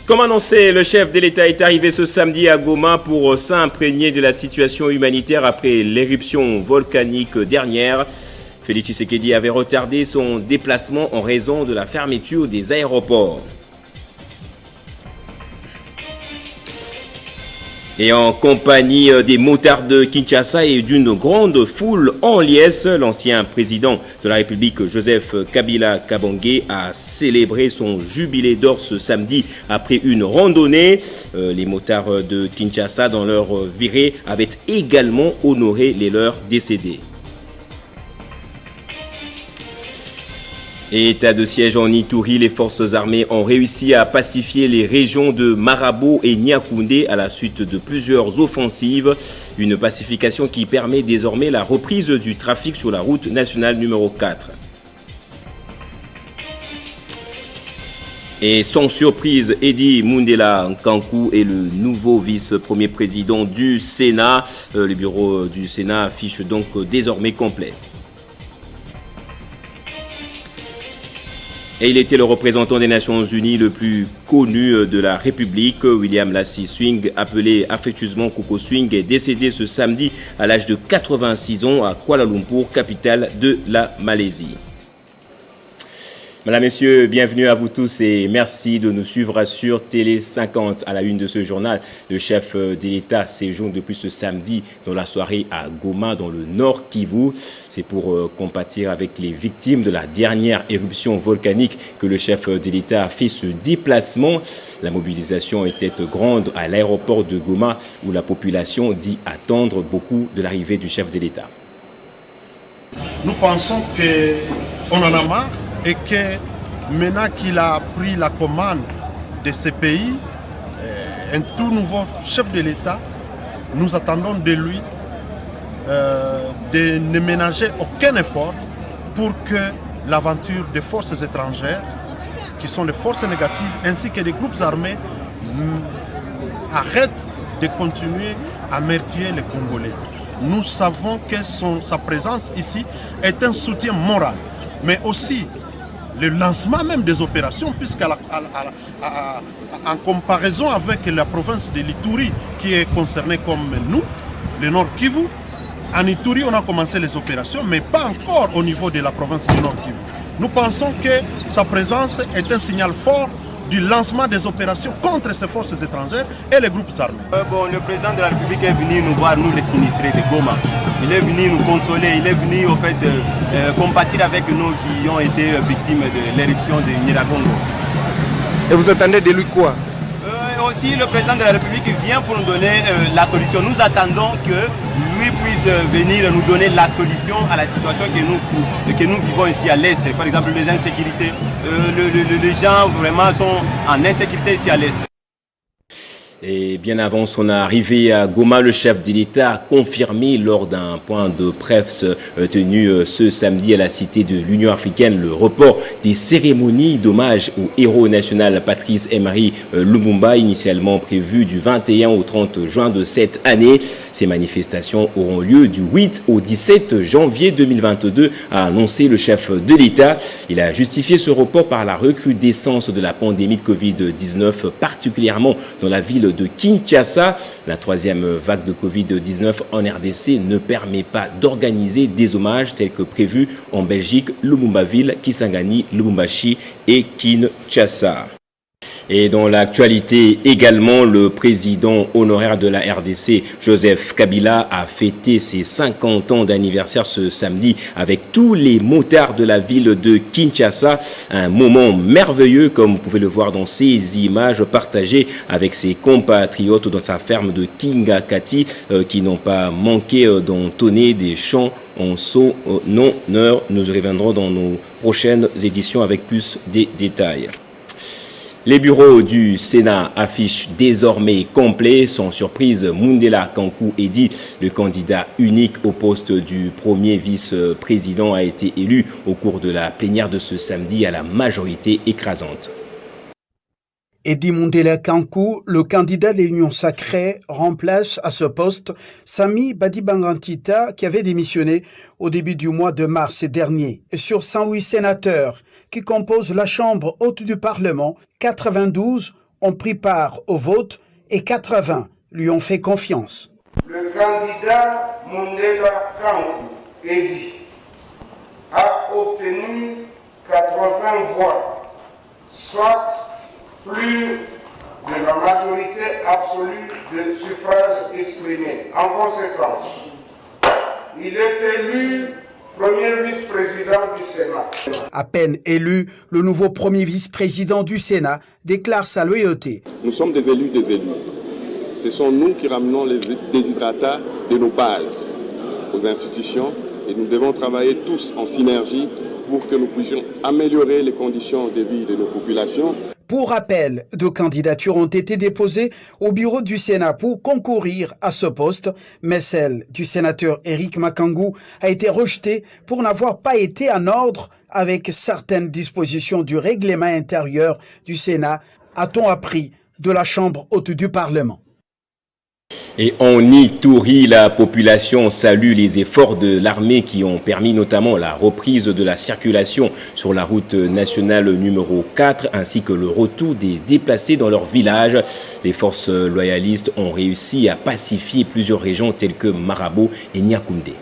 Comme annoncé, le chef de l'État est arrivé ce samedi à Goma pour s'imprégner de la situation humanitaire après l'éruption volcanique dernière. Félix Tshisekedi avait retardé son déplacement en raison de la fermeture des aéroports. Et en compagnie des motards de Kinshasa et d'une grande foule en liesse, l'ancien président de la République Joseph Kabila Kabange a célébré son jubilé d'or ce samedi après une randonnée. Les motards de Kinshasa, dans leur virée, avaient également honoré les leurs décédés. Et état de siège en Ituri, les forces armées ont réussi à pacifier les régions de Marabo et Niakoundé à la suite de plusieurs offensives. Une pacification qui permet désormais la reprise du trafic sur la route nationale numéro 4. Et sans surprise, Eddy Mundela Nkankou est le nouveau vice-premier président du Sénat. Le bureau du Sénat affiche donc désormais complet. Et il était le représentant des Nations Unies le plus connu de la République. William Lassie Swing, appelé affectueusement Coco Swing, est décédé ce samedi à l'âge de 86 ans à Kuala Lumpur, capitale de la Malaisie. Mesdames, Messieurs, bienvenue à vous tous et merci de nous suivre sur Télé 50. À la une de ce journal, le chef de l'État séjourne depuis ce samedi dans la soirée à Goma, dans le Nord Kivu. C'est pour compatir avec les victimes de la dernière éruption volcanique que le chef de l'État a fait ce déplacement. La mobilisation était grande à l'aéroport de Goma où la population dit attendre beaucoup de l'arrivée du chef de l'État. Nous pensons qu'on en a marre. Et que maintenant qu'il a pris la commande de ce pays, un tout nouveau chef de l'État, nous attendons de lui de ne ménager aucun effort pour que l'aventure des forces étrangères, qui sont les forces négatives, ainsi que des groupes armés, arrêtent de continuer à meurtrier les Congolais. Nous savons que sa présence ici est un soutien moral, mais aussi le lancement même des opérations, puisqu'en comparaison avec la province de l'Ituri, qui est concernée comme nous, le Nord Kivu, en Ituri on a commencé les opérations, mais pas encore au niveau de la province du Nord Kivu. Nous pensons que sa présence est un signal fort du lancement des opérations contre ces forces étrangères et les groupes armés. Le président de la République est venu nous voir, nous les sinistrés de Goma. Il est venu nous consoler, il est venu au fait compatir avec nous qui ont été victimes de l'éruption de Nyiragongo. Et vous attendez de lui quoi? Aussi, le président de la République vient pour nous donner la solution. Nous attendons que lui puisse venir nous donner la solution à la situation que nous vivons ici à l'Est. Par exemple, les insécurités. Les gens vraiment sont en insécurité ici à l'Est. Et bien avant son arrivée à Goma, le chef de l'État a confirmé lors d'un point de presse tenu ce samedi à la Cité de l'Union africaine le report des cérémonies d'hommage au héros national Patrice Emery Lumumba, initialement prévues du 21 au 30 juin de cette année. Ces manifestations auront lieu du 8 au 17 janvier 2022, a annoncé le chef de l'État. Il a justifié ce report par la recrudescence de la pandémie de Covid-19, particulièrement dans la ville de Kinshasa. La troisième vague de Covid-19 en RDC ne permet pas d'organiser des hommages tels que prévus en Belgique, Lumumbaville, Kisangani, Lubumbashi et Kinshasa. Et dans l'actualité également, le président honoraire de la RDC, Joseph Kabila, a fêté ses 50 ans d'anniversaire ce samedi avec tous les motards de la ville de Kinshasa. Un moment merveilleux, comme vous pouvez le voir dans ces images partagées avec ses compatriotes dans sa ferme de Kingakati, qui n'ont pas manqué d'entonner des chants en son honneur. Nous y reviendrons dans nos prochaines éditions avec plus de détails. Les bureaux du Sénat affichent désormais complet. Sans surprise, Mundela Nkankou Eddy, le candidat unique au poste du premier vice-président, a été élu au cours de la plénière de ce samedi à la majorité écrasante. Eddy Mundela Nkankou, le candidat de l'Union sacrée, remplace à ce poste Sami Badibangantita qui avait démissionné au début du mois de mars dernier. Et sur 108 sénateurs qui composent la Chambre haute du Parlement, 92 ont pris part au vote et 80 lui ont fait confiance. Le candidat Mundela Kankou Edi a obtenu 80 voix, soit plus de la majorité absolue de suffrages exprimés. En conséquence, il est élu premier vice-président du Sénat. À peine élu, le nouveau premier vice-président du Sénat déclare sa loyauté. Nous sommes des élus des élus. Ce sont nous qui ramenons les déshydratats de nos bases aux institutions et nous devons travailler tous en synergie pour que nous puissions améliorer les conditions de vie de nos populations. Pour rappel, 2 candidatures ont été déposées au bureau du Sénat pour concourir à ce poste, mais celle du sénateur Éric Makangou a été rejetée pour n'avoir pas été en ordre avec certaines dispositions du règlement intérieur du Sénat, a-t-on appris de la Chambre haute du Parlement. Et en Ituri, la population salue les efforts de l'armée qui ont permis notamment la reprise de la circulation sur la route nationale numéro 4 ainsi que le retour des déplacés dans leur village. Les forces loyalistes ont réussi à pacifier plusieurs régions telles que Marabo et Niakoundé.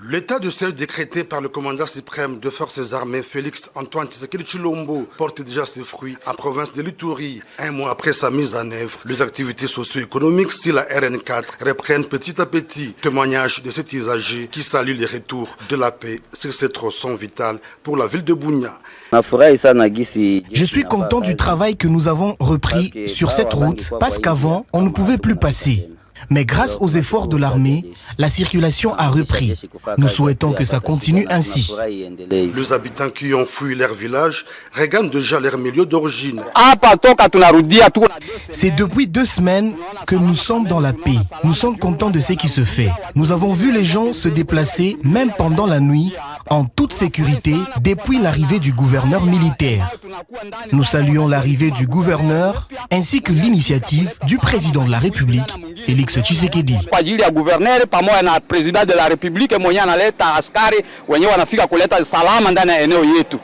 L'état de siège décrété par le commandant suprême de forces armées Félix Antoine Tshisekedi Tshilombo porte déjà ses fruits en province de l'Ituri. Un mois après sa mise en œuvre, les activités socio-économiques sur la RN4 reprennent petit à petit. Témoignage de cet usager qui salue les retours de la paix sur cette tronçon vital pour la ville de Bunia. Je suis content du travail que nous avons repris sur cette route parce qu'avant, on ne pouvait plus passer. Mais grâce aux efforts de l'armée, la circulation a repris. Nous souhaitons que ça continue ainsi. Les habitants qui ont fui leur village regardent déjà leur milieu d'origine. C'est depuis 2 semaines que nous sommes dans la paix. Nous sommes contents de ce qui se fait. Nous avons vu les gens se déplacer, même pendant la nuit, en toute sécurité, depuis l'arrivée du gouverneur militaire. Nous saluons l'arrivée du gouverneur ainsi que l'initiative du président de la République, Félix Tshisekedi.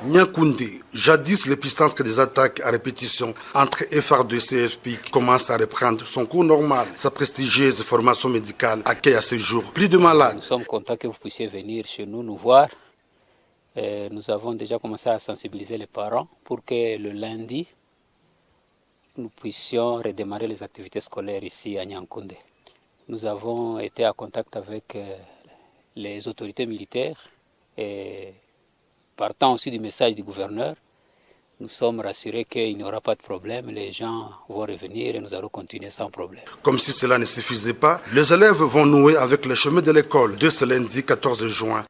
Niakoundé, jadis l'épicentre des attaques à répétition entre FARDC et FPIC commence à reprendre son cours normal. Sa prestigieuse formation médicale accueille à ce jour plus de malades. Nous sommes contents que vous puissiez venir chez nous nous voir. Nous avons déjà commencé à sensibiliser les parents pour que le lundi, nous puissions redémarrer les activités scolaires ici à Niakoundé. Nous avons été en contact avec les autorités militaires et partant aussi du message du gouverneur, nous sommes rassurés qu'il n'y aura pas de problème, les gens vont revenir et nous allons continuer sans problème. Comme si cela ne suffisait pas, les élèves vont nouer avec le chemin de l'école dès ce lundi 14 juin.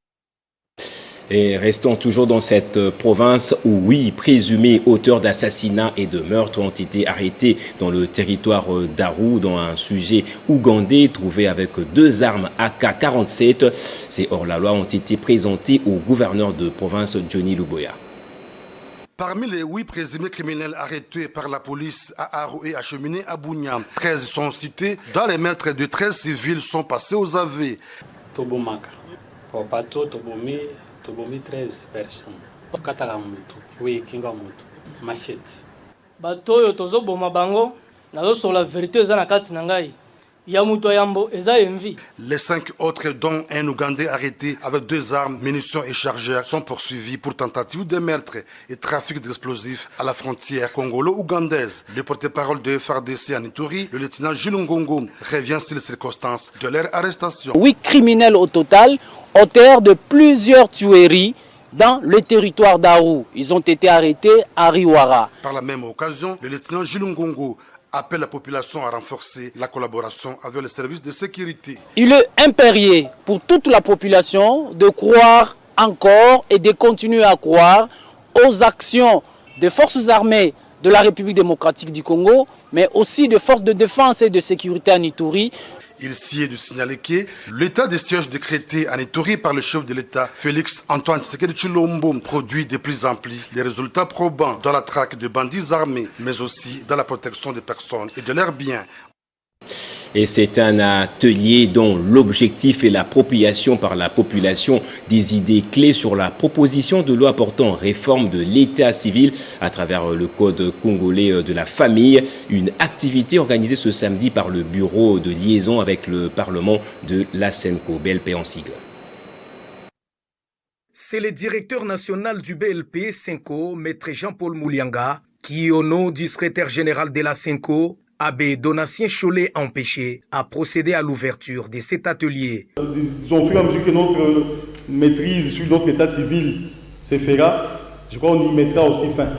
Et restons toujours dans cette province où 8 présumés auteurs d'assassinats et de meurtres ont été arrêtés dans le territoire d'Aru dans un sujet ougandais trouvé avec 2 armes AK-47. Ces hors-la-loi ont été présentés au gouverneur de province Johnny Luboya. Parmi les 8 présumés criminels arrêtés par la police à Aru et acheminés à Bunia, 13 sont cités. Dans les meurtres de 13 civils sont passés aux AV. Tobomaka, Papato, Tobomi 13 personnes. Kataka mutu, oui, kinga mutu, machette. Batoyo tozo boma bango, nazo sur la vérité eza na kati na ngai. Ya mutu yambo eza envie. Les 5 autres, dont un Ougandais arrêté avec 2 armes, munitions et chargeurs, sont poursuivis pour tentative de meurtre et trafic d'explosifs à la frontière congolo-ougandaise. Le porte-parole de FARDC en Ituri, le lieutenant Jules Ngongo, revient sur les circonstances de leur arrestation. 8 criminels au total, auteurs de plusieurs tueries dans le territoire d'Aru. Ils ont été arrêtés à Riwara. Par la même occasion, le lieutenant Jules Ngongo appelle la population à renforcer la collaboration avec les services de sécurité. Il est impérieux pour toute la population de croire encore et de continuer à croire aux actions des forces armées de la République démocratique du Congo, mais aussi des forces de défense et de sécurité en Ituri. Il s'y est de signaler que l'état de siège décrété en Ituri par le chef de l'État, Félix Antoine Tshisekedi Tshilombo, produit de plus en plus des résultats probants dans la traque de bandits armés, mais aussi dans la protection des personnes et de leurs biens. Et c'est un atelier dont l'objectif est l'appropriation par la population des idées clés sur la proposition de loi portant réforme de l'état civil à travers le code congolais de la famille. Une activité organisée ce samedi par le bureau de liaison avec le Parlement de la SENCO. BLP en sigle. C'est le directeur national du BLP SENCO, Maître Jean-Paul Moulianga, qui, au nom du secrétaire général de la SENCO, Abbé Donatien Cholet empêché, a procédé à l'ouverture de cet atelier. Au fur et à mesure que notre maîtrise sur notre état civil se fera, je crois qu'on y mettra aussi fin.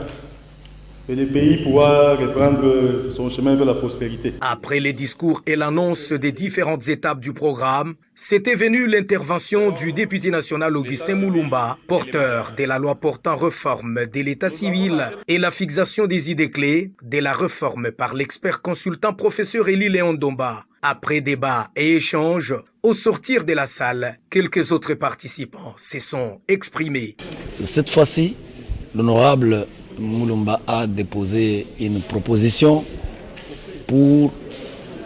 Et le pays pourra reprendre son chemin vers la prospérité. Après les discours et l'annonce des différentes étapes du programme, c'était venu l'intervention du député national Augustin Mulumba, porteur de la loi portant réforme de l'état civil et la fixation des idées clés de la réforme par l'expert consultant professeur Élie Léon Domba. Après débat et échange, au sortir de la salle, quelques autres participants se sont exprimés. Cette fois-ci, l'honorable Mulumba a déposé une proposition pour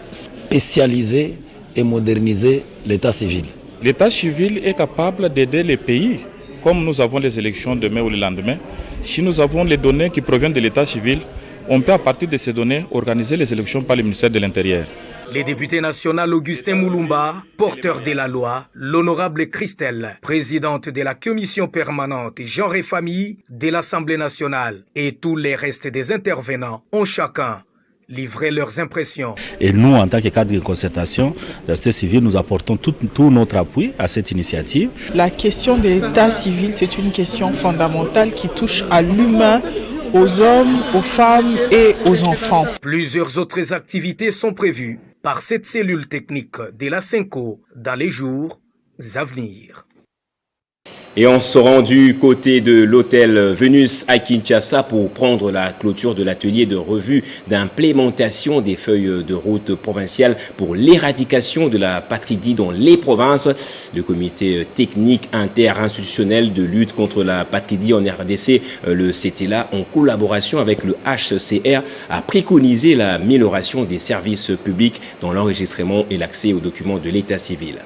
spécialiser et moderniser l'état civil. L'état civil est capable d'aider les pays, comme nous avons les élections demain ou le lendemain. Si nous avons les données qui proviennent de l'état civil, on peut à partir de ces données organiser les élections par le ministère de l'Intérieur. Les députés national Augustin Mulumba, porteur de la loi, l'honorable Christelle, présidente de la commission permanente genre et famille de l'Assemblée nationale et tous les restes des intervenants ont chacun livré leurs impressions. Et nous, en tant que cadre de concertation de la société civile, nous apportons tout notre appui à cette initiative. La question de l'état civil, c'est une question fondamentale qui touche à l'humain, aux hommes, aux femmes et aux enfants. Plusieurs autres activités sont prévues par cette cellule technique de la SENCO dans les jours à venir. Et on se rend du côté de l'hôtel Venus à Kinshasa pour prendre la clôture de l'atelier de revue d'implémentation des feuilles de route provinciales pour l'éradication de la patridie dans les provinces. Le comité technique interinstitutionnel de lutte contre la patridie en RDC, le CTLA, en collaboration avec le HCR, a préconisé l'amélioration des services publics dans l'enregistrement et l'accès aux documents de l'état civil.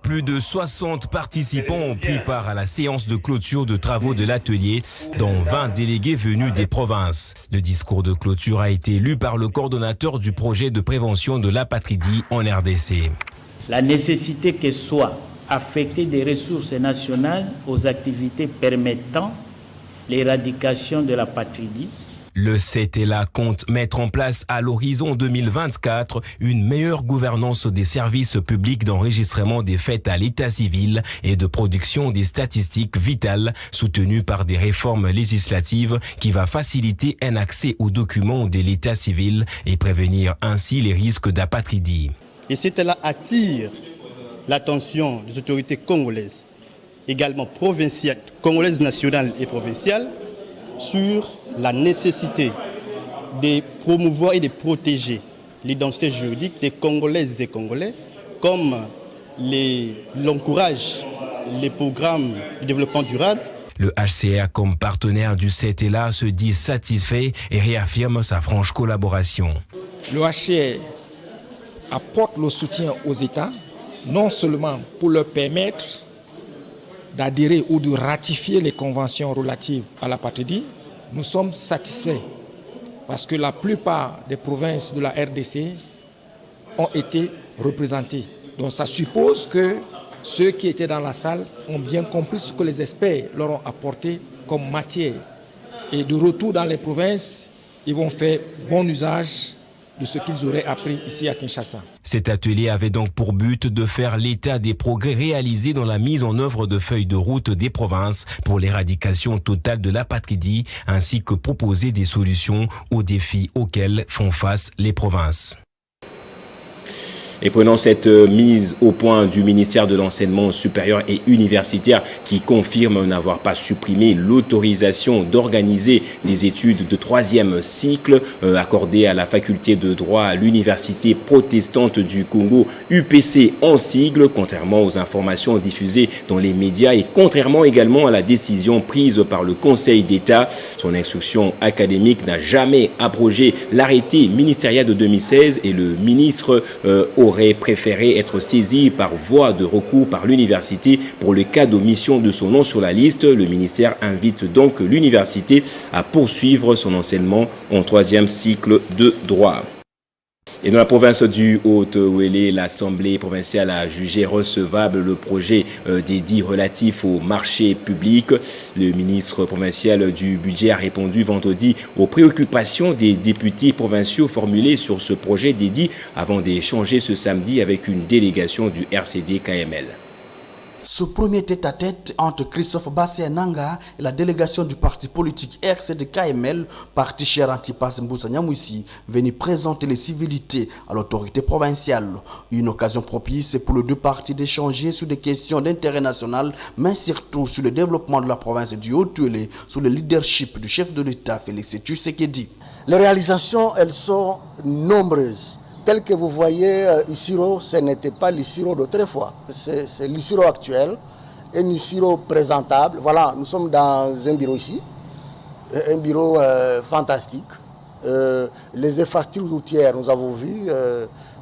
Plus de 60 participants ont pris part à la séance de clôture de travaux de l'atelier, dont 20 délégués venus des provinces. Le discours de clôture a été lu par le coordonnateur du projet de prévention de l'apatridie en RDC. La nécessité que soient affectées des ressources nationales aux activités permettant l'éradication de l'apatridie. Le CTLA compte mettre en place à l'horizon 2024 une meilleure gouvernance des services publics d'enregistrement des faits à l'état civil et de production des statistiques vitales soutenues par des réformes législatives qui va faciliter un accès aux documents de l'état civil et prévenir ainsi les risques d'apatridie. Et CTLA attire l'attention des autorités congolaises, également provinciales, congolaises nationales et provinciales, sur la nécessité de promouvoir et de protéger l'identité juridique des Congolaises et Congolais, comme l'encourage les programmes de développement durable. Le HCR, comme partenaire du CTLA, se dit satisfait et réaffirme sa franche collaboration. Le HCR apporte le soutien aux États, non seulement pour leur permettre d'adhérer ou de ratifier les conventions relatives à l'apatridie. Nous sommes satisfaits parce que la plupart des provinces de la RDC ont été représentées. Donc ça suppose que ceux qui étaient dans la salle ont bien compris ce que les experts leur ont apporté comme matière. Et de retour dans les provinces, ils vont faire bon usage de ce qu'ils auraient appris ici à Kinshasa. Cet atelier avait donc pour but de faire l'état des progrès réalisés dans la mise en œuvre de feuilles de route des provinces pour l'éradication totale de l'apatridie, ainsi que proposer des solutions aux défis auxquels font face les provinces. Et prenant cette mise au point du ministère de l'Enseignement supérieur et universitaire qui confirme n'avoir pas supprimé l'autorisation d'organiser les études de 3e cycle accordées à la faculté de droit à l'université protestante du Congo, UPC en sigle, contrairement aux informations diffusées dans les médias et contrairement également à la décision prise par le Conseil d'État. Son instruction académique n'a jamais abrogé l'arrêté ministériel de 2016 et le ministre aurait préféré être saisi par voie de recours par l'université pour le cas d'omission de son nom sur la liste. Le ministère invite donc l'université à poursuivre son enseignement en 3e cycle de droit. Et dans la province du Haut-Ouélé, l'Assemblée provinciale a jugé recevable le projet d'édit relatif au marché public. Le ministre provincial du budget a répondu vendredi aux préoccupations des députés provinciaux formulées sur ce projet d'édit avant d'échanger ce samedi avec une délégation du RCD-KML. Ce premier tête-à-tête entre Christophe Bassé-Nanga et la délégation du parti politique RCD-KML, parti cher Antipas Mboussa Nyamwisi, venu présenter les civilités à l'autorité provinciale. Une occasion propice pour les deux partis d'échanger sur des questions d'intérêt national, mais surtout sur le développement de la province du Haut-Ouélé, sous le leadership du chef de l'État, Félix Tshisekedi. Les réalisations, elles sont nombreuses. Tel que vous voyez, Isiro, ce n'était pas l'Isiro d'autrefois. C'est l'Isiro actuel, un Isiro présentable. Voilà, nous sommes dans un bureau ici, un bureau fantastique. Les infrastructures routières, nous avons vu,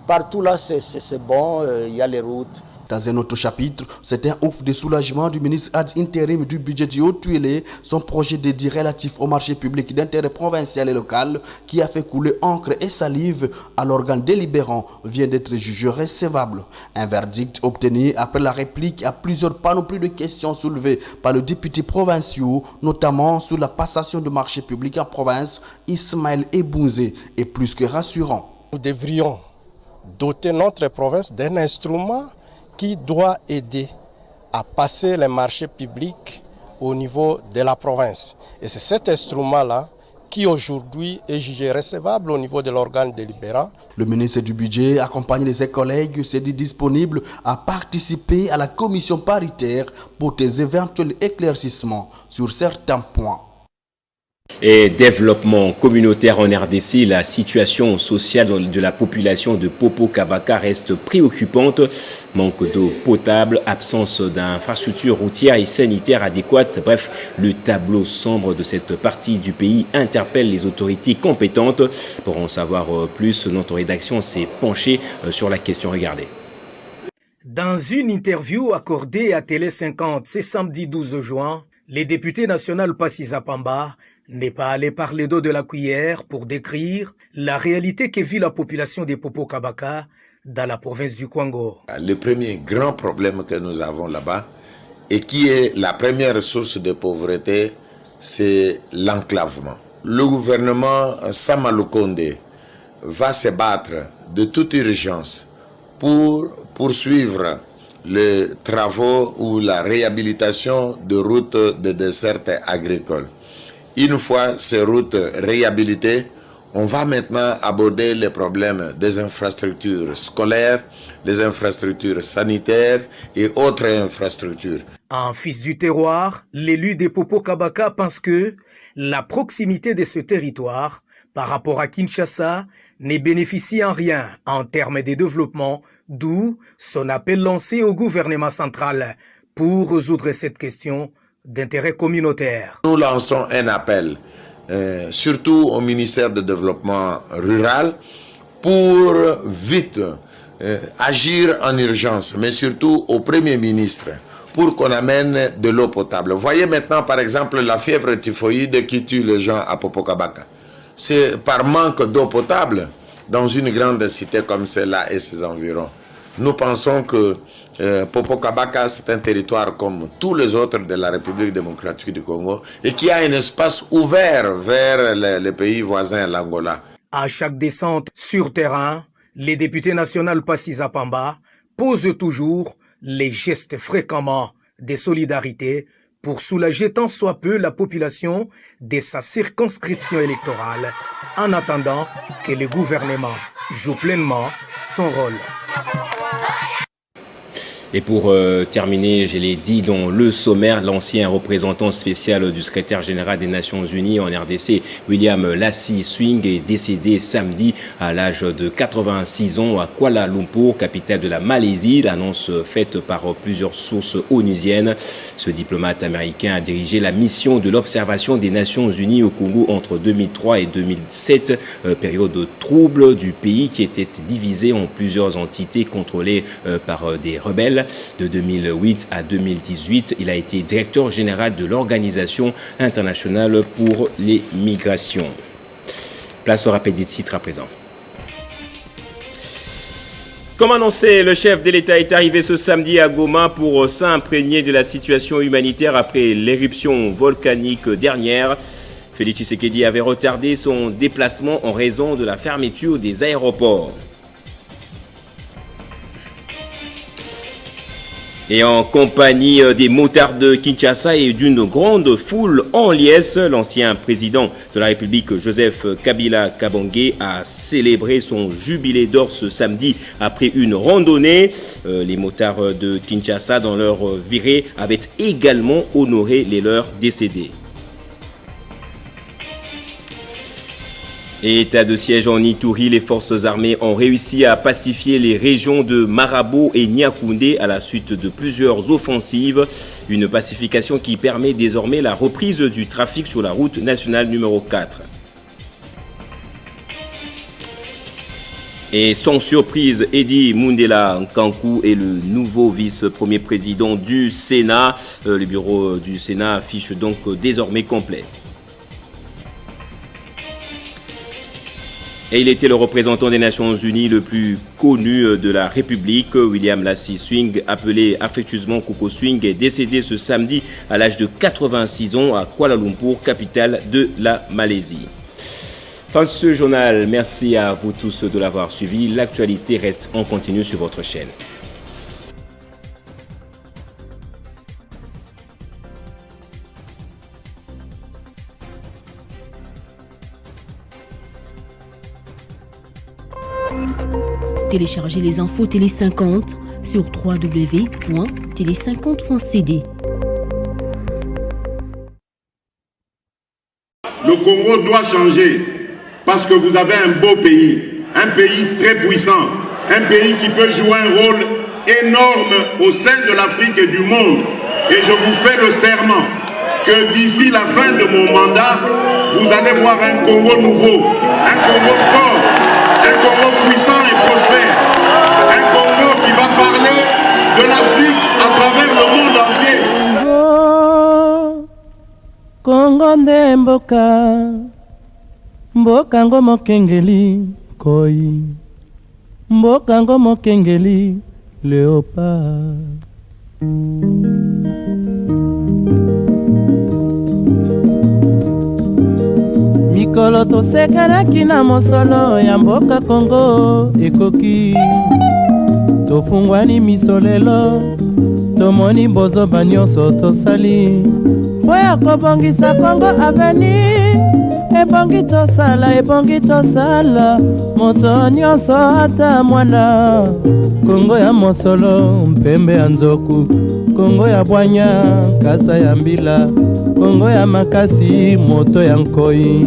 partout là, c'est bon, il y a les routes. Dans un autre chapitre, c'est un ouf de soulagement du ministre ad intérim du budget du Haut-Ouélé, son projet d'édit relatif au marché public d'intérêt provincial et local qui a fait couler encre et salive à l'organe délibérant vient d'être jugé recevable. Un verdict obtenu après la réplique à plusieurs panoplies de questions soulevées par le député provincial, notamment sur la passation de marché public en province, Ismaël Ebounzé, est plus que rassurant. Nous devrions doter notre province d'un instrument qui doit aider à passer les marchés publics au niveau de la province. Et c'est cet instrument-là qui aujourd'hui est jugé recevable au niveau de l'organe délibérant. Le ministre du Budget, accompagné de ses collègues, s'est dit disponible à participer à la commission paritaire pour des éventuels éclaircissements sur certains points. Et développement communautaire en RDC, la situation sociale de la population de Popo-Kabaka reste préoccupante. Manque d'eau potable, absence d'infrastructures routières et sanitaires adéquates. Bref, le tableau sombre de cette partie du pays interpelle les autorités compétentes. Pour en savoir plus, notre rédaction s'est penchée sur la question. Regardez. Dans une interview accordée à Télé 50 ce samedi 12 juin, les députés nationaux Passy Zapamba n'est pas allé parler d'eau de la cuillère pour décrire la réalité que vit la population des Popo-Kabaka dans la province du Kwango. Le premier grand problème que nous avons là-bas et qui est la première source de pauvreté, c'est l'enclavement. Le gouvernement Samalukonde va se battre de toute urgence pour poursuivre les travaux ou la réhabilitation de routes de desserte agricole. Une fois ces routes réhabilitées, on va maintenant aborder les problèmes des infrastructures scolaires, les infrastructures sanitaires et autres infrastructures. En fils du terroir, l'élu des Popo-Kabaka pense que la proximité de ce territoire par rapport à Kinshasa ne bénéficie en rien en termes de développement, d'où son appel lancé au gouvernement central pour résoudre cette question d'intérêt communautaire. Nous lançons un appel, surtout au ministère de Développement rural, pour vite agir en urgence, mais surtout au Premier ministre, pour qu'on amène de l'eau potable. Voyez maintenant par exemple la fièvre typhoïde qui tue les gens à Popo-Kabaka. C'est par manque d'eau potable dans une grande cité comme celle-là et ses environs. Nous pensons que Popo-Kabaka, c'est un territoire comme tous les autres de la République démocratique du Congo et qui a un espace ouvert vers les pays voisins, l'Angola. À chaque descente sur terrain, les députés nationaux Passy Zapamba posent toujours les gestes fréquemment de solidarité pour soulager tant soit peu la population de sa circonscription électorale en attendant que le gouvernement joue pleinement son rôle. Et pour terminer, je l'ai dit dans le sommaire, l'ancien représentant spécial du secrétaire général des Nations Unies en RDC, William Lassie Swing, est décédé samedi à l'âge de 86 ans à Kuala Lumpur, capitale de la Malaisie. L'annonce faite par plusieurs sources onusiennes. Ce diplomate américain a dirigé la mission de l'observation des Nations Unies au Congo entre 2003 et 2007, période trouble du pays qui était divisé en plusieurs entités contrôlées par des rebelles. De 2008 à 2018, il a été directeur général de l'Organisation internationale pour les migrations. Place au rappel des titres à présent. Comme annoncé, le chef de l'État est arrivé ce samedi à Goma pour s'imprégner de la situation humanitaire après l'éruption volcanique dernière. Félix Tshisekedi avait retardé son déplacement en raison de la fermeture des aéroports. Et en compagnie des motards de Kinshasa et d'une grande foule en liesse, l'ancien président de la République, Joseph Kabila Kabange, a célébré son jubilé d'or ce samedi après une randonnée. Les motards de Kinshasa, dans leur virée, avaient également honoré les leurs décédés. Et état de siège en Ituri, les forces armées ont réussi à pacifier les régions de Marabo et Niakoundé à la suite de plusieurs offensives. Une pacification qui permet désormais la reprise du trafic sur la route nationale numéro 4. Et sans surprise, Eddy Mundela Nkankou est le nouveau vice-premier président du Sénat. Le bureau du Sénat affiche donc désormais complet. Et il était le représentant des Nations Unies le plus connu de la République. William Lassie Swing, appelé affectueusement Coco Swing, est décédé ce samedi à l'âge de 86 ans à Kuala Lumpur, capitale de la Malaisie. Fin de ce journal, merci à vous tous de l'avoir suivi. L'actualité reste en continu sur votre chaîne. Téléchargez les infos Télé 50 sur www.tele50.cd. Le Congo doit changer parce que vous avez un beau pays, un pays très puissant, un pays qui peut jouer un rôle énorme au sein de l'Afrique et du monde. Et je vous fais le serment que d'ici la fin de mon mandat, vous allez voir un Congo nouveau, un Congo fort, un Congo puissant et prospère, un Congo qui va parler de l'Afrique à travers le monde entier. Congo nde mboka, mboka ngo mokengeli koi, mboka ngo mokengeli léopard. Mikolo tosekanaki na mosolo ya mboka Kongo ekoki, tofungwani misolelo, tomoni bozoba nyonso tosali mpo ya kobongisa Kongo aveni. Ebongi tosala moto nyonso ata mwana. Kongo ya mosolo mpembe ya nzoku, Kongo ya bwanya kasa ya mbila, Kongo ya makasi moto ya nkoi.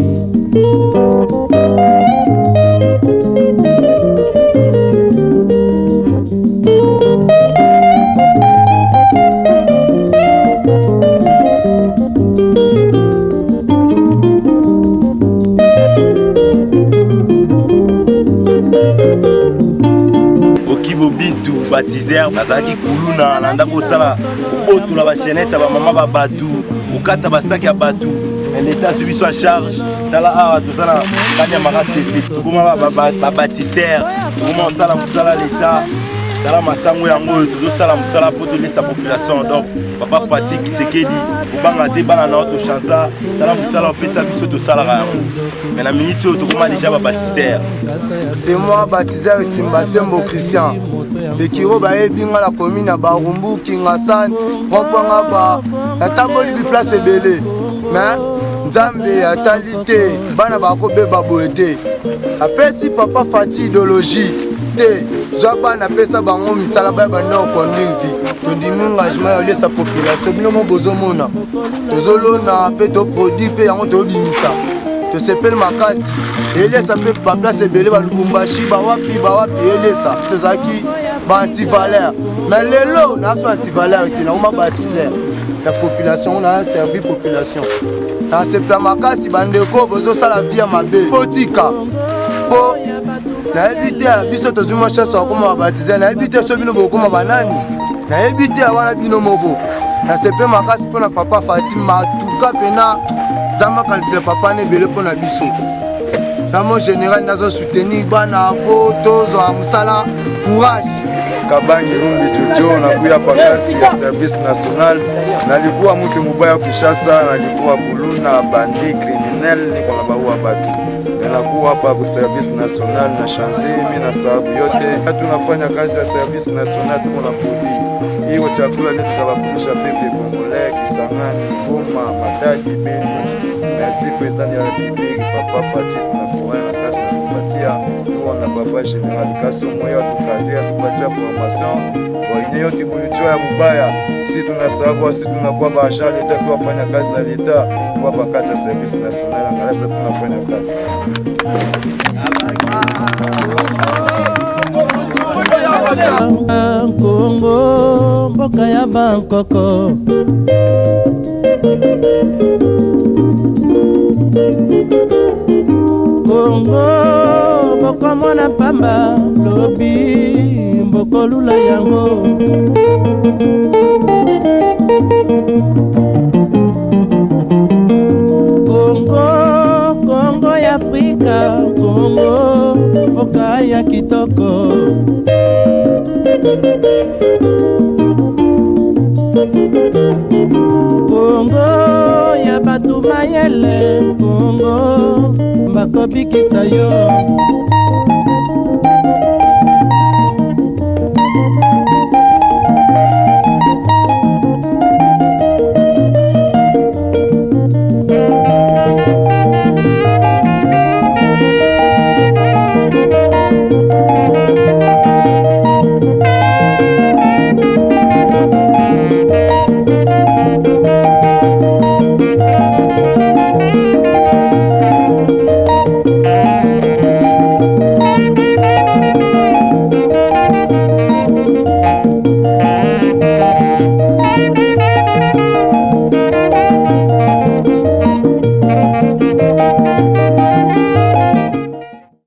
Bitu baptiseur bazalaki kuluna na ndako sala obotula ba chaînette ba mama ba batu ukata basaki ya batu l'État subi soit charge tala awa tozala kanya makasi tukuma ba baptiseur tukuma sala musala l'État tala masango yango tozosala musala po tolesa population. Donc papa Fatigue Tshisekedi obanga te bana na auto chanza tala musala opesa biso tosalaka yango mais na minute tukuma déjà ba baptiseur. C'est moi baptiseur Simbasembo Christian Bekiro bae binga la commune à Barumbu Kingasan Rompanga ba la taboli place belé mais Nzambe atali te bana bakobeba boye te apesi papa Fati idéologie te zwa bana apesa bango misala baya banda oconduire vie tondimi engagement ya olesa population bino mo bozomona tozolona mpe toproduit mpe yango tobimisa tosepeli makasi elesa mpe baplace ebele balubumbashi bawapi elesa tozalaki ba-antivaleur mais lelo naso antivaleur te naoma baptiseur la population, on a servi population. Dans ce plan makasi bandeko bozosala via mabe. Potika. Po na ebité biso tozuma chance akoma baptiser na ebité so bino bokoma banani. Na ebité wana bino moko. Na ce plan makasi pona papa Fatima tuka pena zama kansela papa ne bele pona biso. Zamo général nazo soutenir bana po tozo amusala courage. Kabangi Rumbi Jojo nakuya pakasi ya service national nalikuwa mtu mubaya Kishasa nalikuwa buluna bandi criminel niko na baua batu nakuwa hapa ku service national na chance mimi na sababu yote tunafanya kazi ya service national tuko na produit hiyo chakula ndio tukawakulisha pepe Congolais Kisangani Goma Matadi Beni merci président de la République papa Fati tunafanya kazi tunapatia na papa général kaso moyo tukadia tupatia formation kwa yenye yote bulicho ya mubaya si tunasababu si tunakuwa baasha leta kufanya kazi za leta kwa pakati ya service national angalasa tunafanya kazi Kongo mboka ya Bangkoko Kongo mboko mwana pamba lobi mboko lula yango Kongo ya Afrika Kongo mboka ya kitoko Kongo ya batu mayele Kongo bakobikisa yo